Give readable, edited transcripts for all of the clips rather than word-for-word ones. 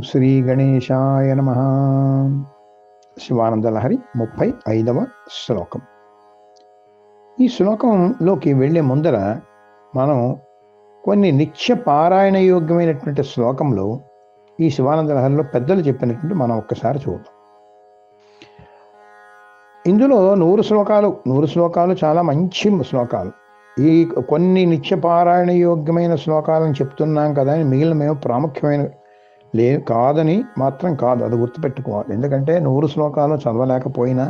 శ్రీ గణేశాయ నమః. శివానందలహరి 35వ శ్లోకం. ఈ శ్లోకంలోకి వెళ్ళే ముందర మనం కొన్ని నిత్య పారాయణ యోగ్యమైనటువంటి శ్లోకంలో ఈ శివానందలహరిలో పెద్దలు చెప్పినటువంటి మనం ఒక్కసారి చూద్దాం. ఇందులో 100 శ్లోకాలు చాలా మంచి శ్లోకాలు. ఈ కొన్ని నిత్య పారాయణ యోగ్యమైన శ్లోకాలను చెప్తున్నాం కదా అని మిగిలిన మేము ప్రాముఖ్యమైన కాదని మాత్రం కాదు, అది గుర్తుపెట్టుకోవాలి. ఎందుకంటే 100 శ్లోకాలు చదవలేకపోయినా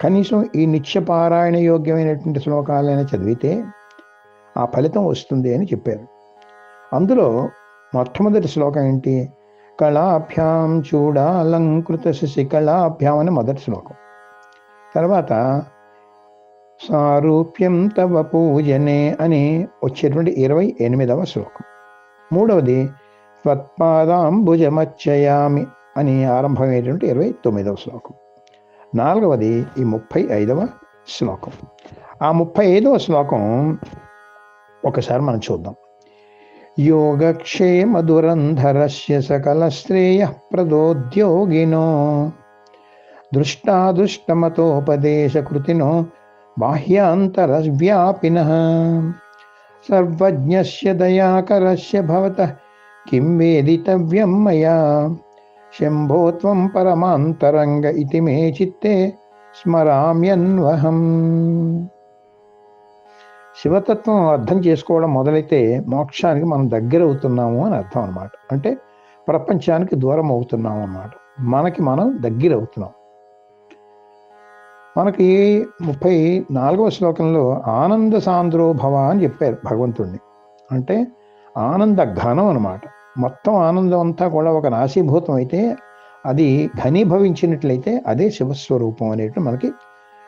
కనీసం ఈ నిత్య పారాయణ యోగ్యమైనటువంటి శ్లోకాలైనా చదివితే ఆ ఫలితం వస్తుంది అని చెప్పారు. అందులో మొట్టమొదటి శ్లోకం ఏంటి? కళాభ్యాం చూడాలంకృత శశికళాభ్యాం అని మొదటి శ్లోకం. తర్వాత సారూప్యం తవ పూజనే అని వచ్చేటువంటి 28వ శ్లోకం. మూడవది త్వత్పాదాంబుజమచ్చయామి అని ఆరంభమయ్యేటువంటి 29వ శ్లోకం. నాలుగవది ఈ 35వ శ్లోకం. ఆ 35వ శ్లోకం ఒకసారి మనం చూద్దాం. యోగక్షేమ దురంధరస్య సకల శ్రేయ ప్రదోద్యోగినో దృష్టాదృష్టమతోపదేశకృతినో బాహ్యాంతరవ్యాపినః సర్వజ్ఞస్య దయాకరస్య భవతః కిం వేదితవ్యం మయా శంభో త్వం పరమాంతరంగ ఇతి మే చిత్తే స్మరామ్యన్వహం. శివతత్వం అర్థం చేసుకోవడం మొదలైతే మోక్షానికి మనం దగ్గర అవుతున్నాము అని అర్థం అన్నమాట. అంటే ప్రపంచానికి దూరం అవుతున్నాము అన్నమాట. మనకి మనం దగ్గర అవుతున్నాం. మనకి 34వ శ్లోకంలో ఆనంద సాంద్రో భవ అని చెప్పారు భగవంతుడిని. అంటే ఆనంద ఘనం అనమాట. మొత్తం ఆనందం అంతా కూడా ఒక నాశీభూతం అయితే అది ఘనీభవించినట్లయితే అదే శివస్వరూపం అనేటువంటి మనకి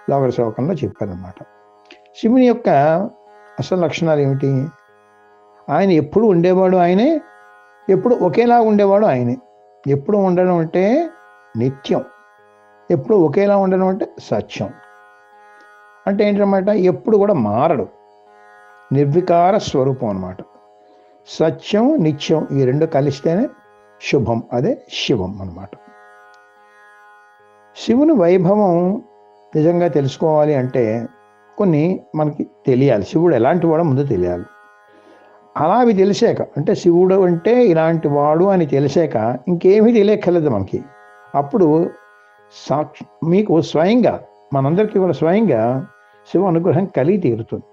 లోక శ్లోకంలో చెప్పారనమాట. శివుని యొక్క అసలు లక్షణాలు ఏమిటి? ఆయన ఎప్పుడు ఉండేవాడు ఆయనే, ఎప్పుడు ఒకేలా ఉండేవాడు ఆయనే. ఎప్పుడు ఉండడం అంటే నిత్యం, ఎప్పుడు ఒకేలా ఉండడం అంటే సత్యం. అంటే ఏంటన్నమాట? ఎప్పుడు కూడా మారడు, నిర్వికార స్వరూపం అన్నమాట. సత్యం నిత్యం ఈ రెండు కలిస్తేనే శుభం, అదే శివం అన్నమాట. శివుని వైభవం నిజంగా తెలుసుకోవాలి అంటే కొన్ని మనకి తెలియాలి. శివుడు ఎలాంటి వాడో ముందు తెలియాలి. అలా అవి తెలిసాక, అంటే శివుడు అంటే ఇలాంటి వాడు అని తెలిసాక ఇంకేమీ తెలియక్కర్లేదు మనకి. అప్పుడు మీకు స్వయంగా మనందరికీ కూడా స్వయంగా శివ అనుగ్రహం కలిగి తీరుతుంది.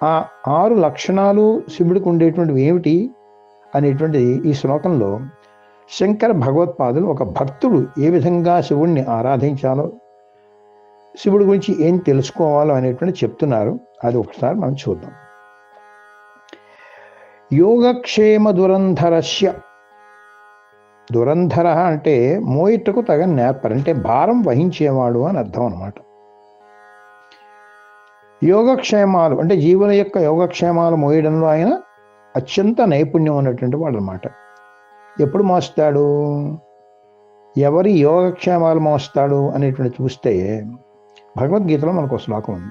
ఆ 6 లక్షణాలు శివుడికి ఉండేటువంటివి ఏమిటి అనేటువంటిది ఈ శ్లోకంలో శంకర భగవత్పాదులు ఒక భక్తుడు ఏ విధంగా శివుణ్ణి ఆరాధించాలో, శివుడి గురించి ఏం తెలుసుకోవాలో అనేటువంటి చెప్తున్నారు. అది ఒకసారి మనం చూద్దాం. యోగక్షేమ దురంధరస్య. దురంధర అంటే మోయిటకు తగని నేర్పరు, అంటే భారం వహించేవాడు అని అర్థం అన్నమాట. యోగక్షేమాలు అంటే జీవుల యొక్క యోగక్షేమాలు మోయడంలో ఆయన అత్యంత నైపుణ్యం ఉన్నటువంటి వాడు అనమాట. ఎప్పుడు మోస్తాడు, ఎవరి యోగక్షేమాలు మోస్తాడు అనేటువంటి చూస్తే భగవద్గీతలో మనకు ఒక శ్లోకం ఉంది.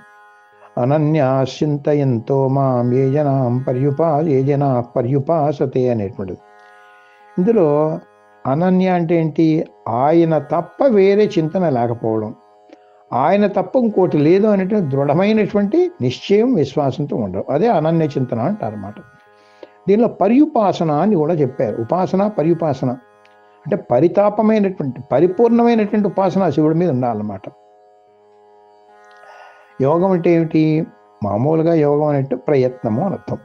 అనన్యాశ్చింతయంతో మాం ఏ జనా పర్యుపాసతే అనేటువంటిది. ఇందులో అనన్య అంటే ఏంటి? ఆయన తప్ప వేరే చింతన లేకపోవడం, ఆయన తప్ప ఇంకోటి లేదు అనేటువంటి దృఢమైనటువంటి నిశ్చయం విశ్వాసంతో ఉండడం, అదే అనన్య చింతన అంటారన్నమాట. దీనిలో పర్యుపాసన అని కూడా చెప్పారు. ఉపాసన పర్యుపాసన అంటే పరితాపమైనటువంటి పరిపూర్ణమైనటువంటి ఉపాసన శివుడి మీద ఉండాలన్నమాట. యోగం అంటే ఏమిటి? మామూలుగా యోగం అంటే ప్రయత్నము అని అర్థం.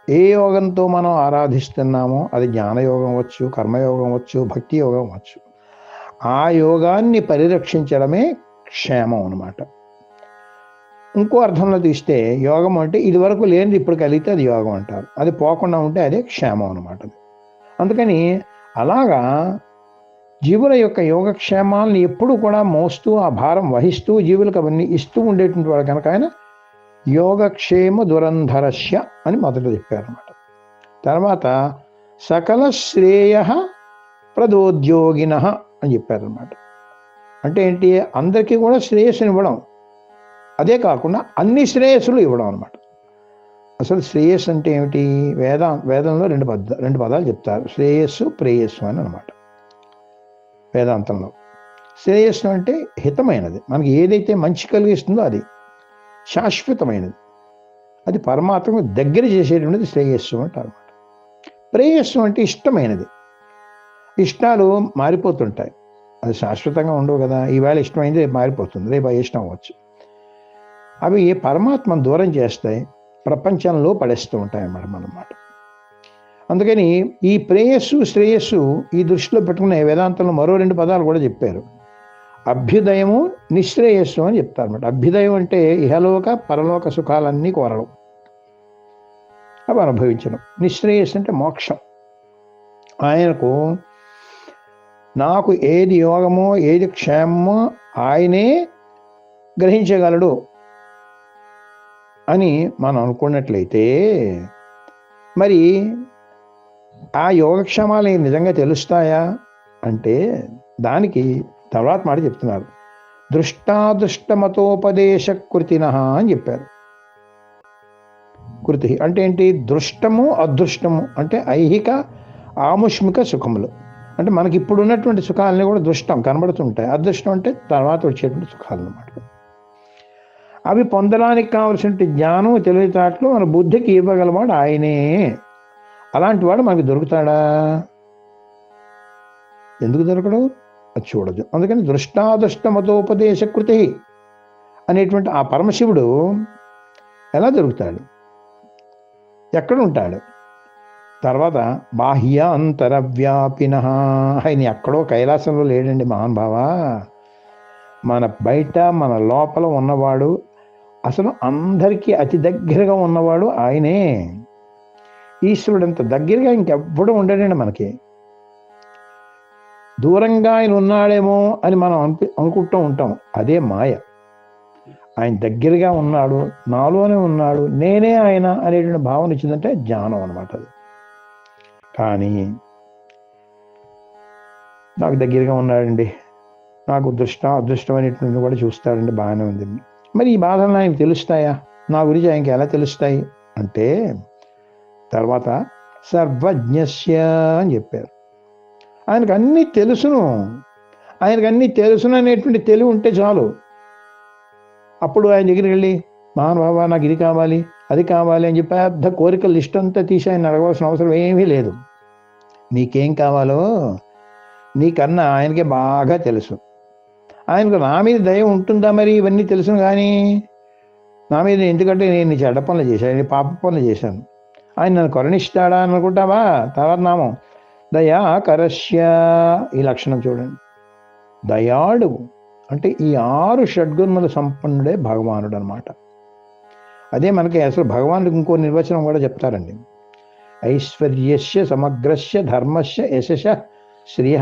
ఏ యోగంతో మనం ఆరాధిస్తున్నామో అది జ్ఞానయోగం అవ్వచ్చు, కర్మయోగం అవ్వచ్చు, భక్తి యోగం అవ్వచ్చు. ఆ యోగాన్ని పరిరక్షించడమే క్షేమం అన్నమాట. ఇంకో అర్థంలో తీస్తే యోగం అంటే ఇది వరకు లేనిది ఇప్పుడు కలిగితే అది యోగం అంటారు. అది పోకుండా ఉంటే అదే క్షేమం అన్నమాట. అందుకని అలాగా జీవుల యొక్క యోగక్షేమాలని ఎప్పుడు కూడా మోస్తూ ఆ భారం వహిస్తూ జీవులకు అవన్నీ ఇస్తూ ఉండేటువంటి వాడు కనుక ఆయన యోగక్షేమ దురంధరస్య అని మొదట చెప్పారన్నమాట. తర్వాత సకల శ్రేయ ప్రదోద్యోగిన అని చెప్పారన్నమాట. అంటే ఏంటి? అందరికీ కూడా శ్రేయస్సుని ఇవ్వడం, అదే కాకుండా అన్ని శ్రేయస్సులు ఇవ్వడం అనమాట. అసలు శ్రేయస్సు అంటే ఏమిటి? వేదంలో రెండు పదాలు చెప్తారు, శ్రేయస్సు ప్రేయస్సు అని అనమాట. వేదాంతంలో. శ్రేయస్సు అంటే హితమైనది, మనకి ఏదైతే మంచి కలిగిస్తుందో అది శాశ్వతమైనది, అది పరమాత్మకు దగ్గర చేసేటువంటిది శ్రేయస్సు అంటారు. ప్రేయస్సు అంటే ఇష్టమైనది. ఇష్టాలు మారిపోతుంటాయి, అది శాశ్వతంగా ఉండవు కదా. ఈవేళ ఇష్టమైంది రేపు మారిపోతుంది, రేపు ఇష్టం అవ్వచ్చు. అవి పరమాత్మను దూరం చేస్తాయి, ప్రపంచంలో పడేస్తూ ఉంటాయి అన్నమాట. అందుకని ఈ ప్రేయస్సు శ్రేయస్సు ఈ దృష్టిలో పెట్టుకునే వేదాంతంలో మరో 2 పదాలు కూడా చెప్పారు. అభ్యుదయము, నిశ్రేయస్సు అని చెప్తారు అన్నమాట. అభ్యుదయం అంటే ఇహలోక పరలోక సుఖాలన్నీ కోరడం, అవి అనుభవించడం. నిశ్రేయస్సు అంటే మోక్షం. ఆయనకు నాకు ఏది యోగమో ఏది క్షేమమో ఆయనే గ్రహించగలడు అని మనం అనుకున్నట్లయితే, మరి ఆ యోగక్షేమాలు నిజంగా తెలుస్తాయా అంటే దానికి తర్వాత మాట చెప్తున్నారు. దృష్టాదృష్టమతోపదేశ కృతినః అని చెప్పారు. కృతి అంటే ఏంటి? దృష్టము అదృష్టము అంటే ఐహిక ఆముష్మిక సుఖములు. అంటే మనకి ఇప్పుడు ఉన్నటువంటి సుఖాలని కూడా దృష్టం కనబడుతుంటాయి, అదృష్టం అంటే తర్వాత వచ్చేటువంటి సుఖాలు అన్నమాట. అవి పొందడానికి కావలసిన జ్ఞానం తెలివితేటలు మన బుద్ధికి ఇవ్వగలవాడు ఆయనే. అలాంటి వాడు మనకి దొరుకుతాడా? ఎందుకు దొరకడు? అది చూడదు. అందుకని దృష్టాదృష్టమతోపదేశ కృతి అనేటువంటి ఆ పరమశివుడు ఎలా దొరుకుతాడు, ఎక్కడ ఉంటాడు? తర్వాత బాహ్య అంతరవ్యాపిన, ఆయన ఎక్కడో కైలాసంలో లేడండి మహానుభావ. మన బయట మన లోపల ఉన్నవాడు, అసలు అందరికీ అతి దగ్గరగా ఉన్నవాడు ఆయనే. ఈశ్వరుడు అంత దగ్గరగా ఇంకెవ్వడూ ఉండడండి మనకి. దూరంగా ఆయన ఉన్నాడేమో అని మనం అనుకుంటూ ఉంటాం, అదే మాయ. ఆయన దగ్గరగా ఉన్నాడు, నాలోనే ఉన్నాడు, నేనే ఆయన అనేటువంటి భావన వచ్చిందంటే జ్ఞానం అనమాట అది. కానీ నాకు దగ్గరగా ఉన్నాడండి, నాకు అదృష్టం అనేటువంటి కూడా చూస్తాడండి, బాగానే ఉంది. మరి ఈ బాధలు ఆయనకు తెలుస్తాయా? నా గురించి ఆయనకి ఎలా తెలుస్తాయి అంటే తర్వాత సర్వజ్ఞస్య అని చెప్పారు. ఆయనకు అన్నీ తెలుసును, ఆయనకు అన్నీ తెలుసును అనేటువంటి తెలివి ఉంటే చాలు. అప్పుడు ఆయన దగ్గరికి వెళ్ళి మహానుభావ నాకు ఇది కావాలి అది కావాలి అని చెప్పి పెద్ద కోరికల లిస్ట్ అంతా తీసి ఆయన అడగవలసిన అవసరం ఏమీ లేదు. నీకేం కావాలో నీకన్నా ఆయనకే బాగా తెలుసు. ఆయనకు నా మీద దయ ఉంటుందా? మరి ఇవన్నీ తెలుసును కానీ నా మీద, ఎందుకంటే నేను చెడ్డ పనులు చేశాను, నేను పాప పనులు చేశాను, ఆయన నన్ను కరుణిస్తాడా అని అనుకుంటావా? తర్వాత నామం దయాకరస్య, ఈ లక్షణం చూడండి. దయాళు అంటే ఈ 6 షడ్గుణముల సంపన్నుడే భగవానుడు అనమాట. అదే మనకి అసలు భగవానుడికి ఇంకో నిర్వచనం కూడా చెప్తారండి. ఐశ్వర్యస్య సమగ్రస్య ధర్మస్య యశస్య శ్రియ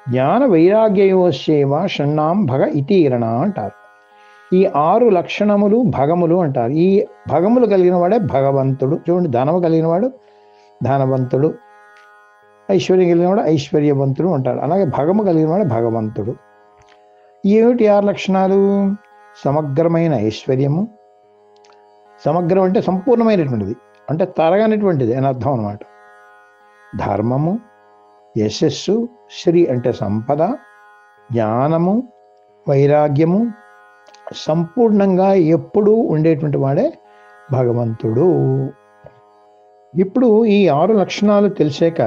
జ్ఞాన వైరాగ్యయోస్యేవ షణ్ణాం భగ ఇతీరణ అంటారు. ఈ 6 లక్షణములు భగములు అంటారు. ఈ భగములు కలిగిన వాడే భగవంతుడు. చూడండి, ధనము కలిగిన వాడు ధనవంతుడు, ఐశ్వర్యం కలిగిన వాడు ఐశ్వర్యవంతుడు అంటారు. అలాగే భగము కలిగిన వాడు భగవంతుడు. ఏమిటి 6 లక్షణాలు? సమగ్రమైన ఐశ్వర్యము, సమగ్రం అంటే సంపూర్ణమైనటువంటిది, అంటే తరగనటువంటిది అని అర్థం అనమాట. ధర్మము, యశస్సు, శ్రీ అంటే సంపద, జ్ఞానము, వైరాగ్యము, సంపూర్ణంగా ఎప్పుడూ ఉండేటువంటి వాడే భగవంతుడు. ఇప్పుడు ఈ 6 లక్షణాలు తెలిసాక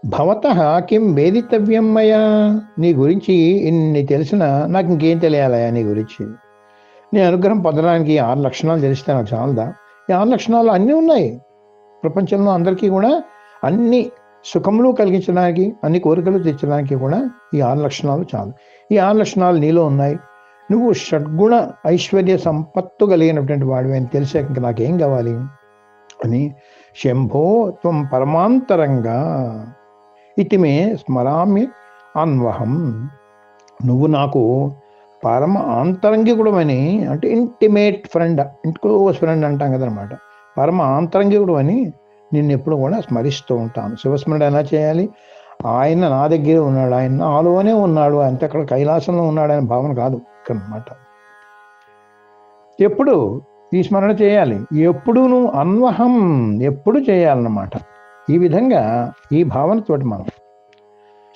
భవతః కిం వేదితవ్యం మయా, నీ గురించి ఇన్ని తెలిసినా నాకు ఇంకేం తెలియాలయా నీ గురించి? నీ అనుగ్రహం పొందడానికి 6 లక్షణాలు తెలిస్తే నాకు చాలదా? ఈ 6 లక్షణాలు అన్నీ ఉన్నాయి ప్రపంచంలో, అందరికీ కూడా అన్ని సుఖములు కలిగించడానికి, అన్ని కోరికలు తెచ్చడానికి కూడా ఈ 6 లక్షణాలు చాలు. ఈ 6 లక్షణాలు నీలో ఉన్నాయి. నువ్వు షడ్గుణ ఐశ్వర్య సంపత్తు కలిగినటువంటి వాడివి అని తెలిసాక ఇంకా నాకేం కావాలి అని శంభో త్వం పరమాంతరంగా ఇతిమే స్మరామి అన్వహం, నువ్వు నాకు పరమ ఆంతరంగికుడమని, అంటే ఇంటిమేట్ ఫ్రెండ్, క్లోజ్ ఫ్రెండ్ అంటాం కదనమాట. పరమ ఆంతరంగికుడమని నిన్ను ఎప్పుడు కూడా స్మరిస్తూ ఉంటాను. శివస్మరణ ఎలా చేయాలి? ఆయన నా దగ్గర ఉన్నాడు, ఆయన నాలోనే ఉన్నాడు, అంతే, అక్కడ కైలాసంలో ఉన్నాడు అనే భావన కాదు ఇక్కడ అనమాట. ఎప్పుడు ఈ స్మరణ చేయాలి? ఎప్పుడు నువ్వు అన్వహం ఎప్పుడు చేయాలన్నమాట. ఈ విధంగా ఈ భావనతోటి మనం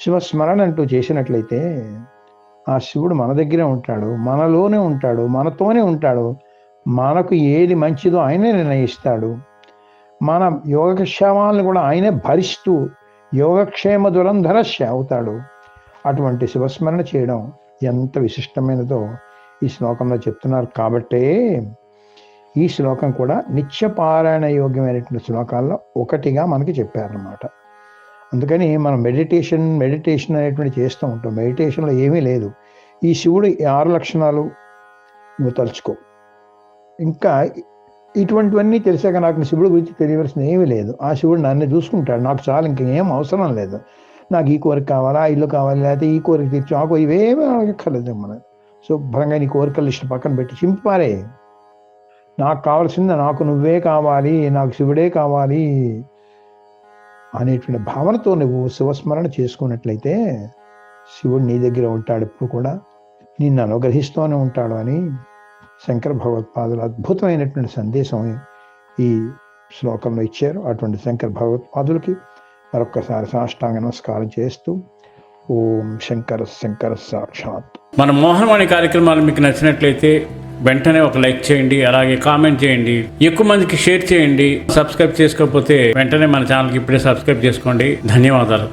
శివస్మరణ అంటూ చేసినట్లయితే ఆ శివుడు మన దగ్గరే ఉంటాడు, మనలోనే ఉంటాడు, మనతోనే ఉంటాడు. మనకు ఏది మంచిదో ఆయనే నిర్ణయిస్తాడు. మన యోగక్షేమాలను కూడా ఆయనే భరిస్తూ యోగక్షేమ దురంధరస్య అవుతాడు. అటువంటి శివస్మరణ చేయడం ఎంత విశిష్టమైనదో ఈ శ్లోకంలో చెప్తున్నారు. కాబట్టే ఈ శ్లోకం కూడా నిత్యపారాయణ యోగ్యమైనటువంటి శ్లోకాల్లో ఒకటిగా మనకి చెప్పారన్నమాట. అందుకని మనం మెడిటేషన్ అనేటువంటి చేస్తూ ఉంటాం. మెడిటేషన్లో ఏమీ లేదు. ఈ శివుడు 6 లక్షణాలు నువ్వు తలుచుకో. ఇంకా ఇటువంటివన్నీ తెలిసాక నాకు శివుడి గురించి తెలియవలసిన ఏమీ లేదు. ఆ శివుడు నన్ను చూసుకుంటాడు, నాకు చాలు, ఇంకేం అవసరం లేదు. నాకు ఈ కోరిక కావాలా, ఆ ఇల్లు కావాలి, లేకపోతే ఈ కోరిక తీర్చు, ఆ కోరిక ఇవేమీ అక్కర్లేదు. మనం శుభ్రంగా నీ కోరికల లిస్ట్ పక్కన పెట్టి చింపారే. నాకు కావాల్సింది నాకు నువ్వే కావాలి, నాకు శివుడే కావాలి అనేటువంటి భావనతో నువ్వు శివస్మరణ చేసుకున్నట్లయితే శివుడు నీ దగ్గర ఉంటాడు, ఎప్పుడు కూడా నిన్ను అనుగ్రహిస్తూనే ఉంటాడు అని శంకర భగవత్పాదులు అద్భుతమైనటువంటి సందేశం ఈ శ్లోకంలో ఇచ్చారు. అటువంటి శంకర భగవత్పాదులకి మరొక్కసారి సాష్టాంగ నమస్కారం చేస్తూ ఓం శంకర శంకర సాక్షాత్. మన మోహనవాణి కార్యక్రమాలు మీకు నచ్చినట్లయితే వెంటనే ఒక లైక్ చేయండి, అలాగే కామెంట్ చేయండి, ఎక్కువ మందికి షేర్ చేయండి. సబ్స్క్రైబ్ చేసుకోకపోతే వెంటనే మన ఛానల్కి ఇప్పుడే సబ్స్క్రైబ్ చేసుకోండి. ధన్యవాదాలు.